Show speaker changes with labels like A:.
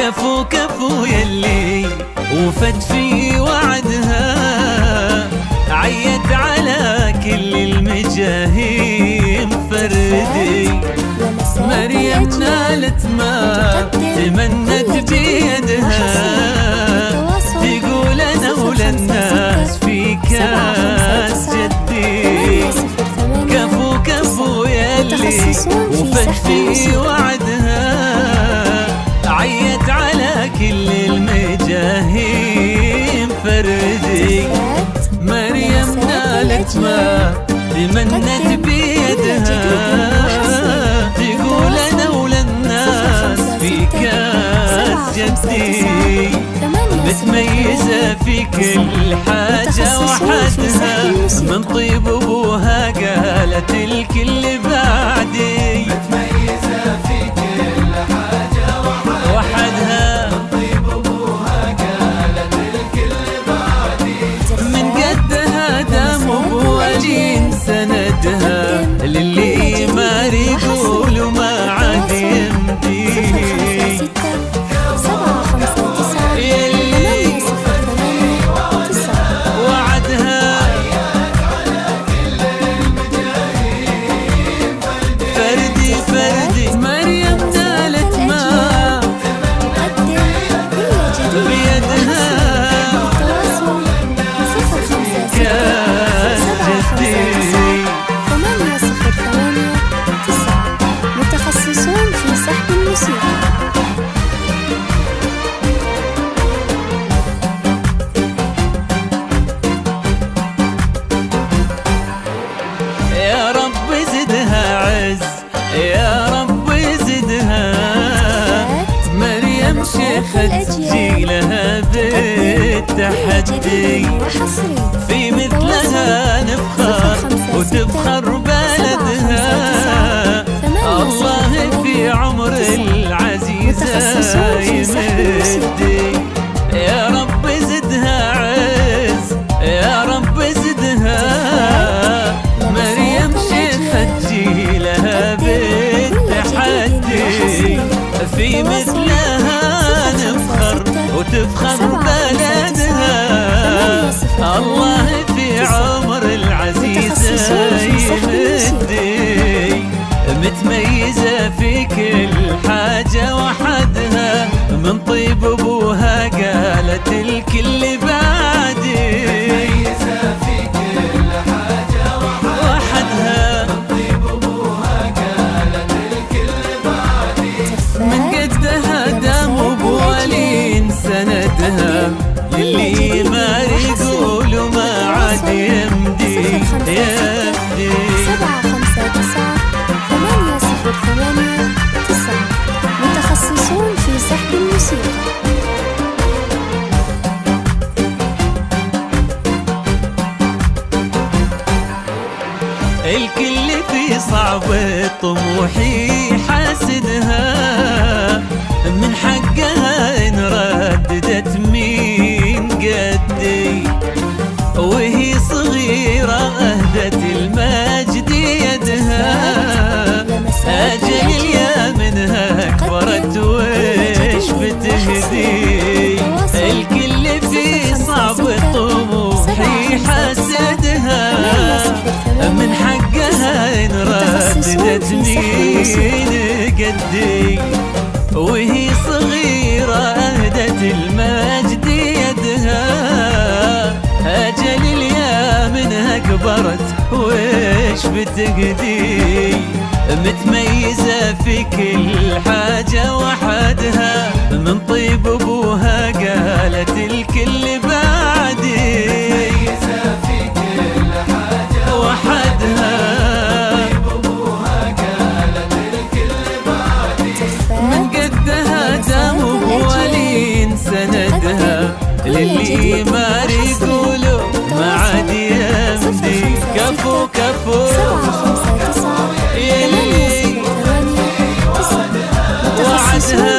A: كفو كفو يلي وفت في وعدها، عيت على كل المجاهيم فردي. مريم نالت ما تمنت بيدها، تقول انا وللناس في كاس جدي. كفو كفو يلي وفت في وعدها، عيت على كل المجاهيم فردي. مريم نالت ما تمنت بيدها، تقول انا وللناس في كاس جدي. متميزة في كل حاجة وحدها، من طيب ابوها قالت الكل بعدي.
B: متميزة في كل حاجة
A: وحدها،
B: من طيب ابوها قالت الكل بعدي.
A: من قدها دام ابوالين سندها، للي ما يقول وما عاد يمدي.
C: متخصصون في سحب الموسيقى.
A: يا رب زدها عز، يا رب زدها. مريم شيخة جيلها بالتحدي، في مثلها نفخر وتفخر بلدها. الله في عمر العزيزة يمدي. يا رب زدها عز، يا رب زدها. مريم شيخة جيلها بالتحدي، في مثلها نفخر وتفخر بلدها. الله في عمر العزيزة يمدي. متميزة في كل حاجة وحدها، من طيب ابوها قالت الكل بعدي.
B: متميزة في كل حاجة
A: وحدها،
B: من طيب ابوها قالت الكل بعدي.
A: من قدها دام ابوالين سندها، للي ما يقول وما عاد يمدي. يمدي
C: 759 متخصصون في سحب الموسيقى.
A: الكل في صعب طموحي حاسدها، من حقها إن رددت مين قدي. وهي صغيرة أهدت المجد يدها، أجل اليا منها كبرت وش بتهدي. الكل في صعب طموحي حاسدها، من حقها إن رددت مين قدي. وهي صغيرة أهدت المجد يدها، أجل اليا منها كبرت وش بتقدي. متميزة في كل حاجة وحدها، من طيب ابوها قالت الكل بعدي.
B: متميزة في كل حاجة
A: وحدها،
B: من طيب ابوها قالت الكل بعدي.
A: من قدها دام ابوالين سندها، للي ما يقولوا ما عاد يمدي. كفو كفو يلي
C: وعدها
A: وعدها.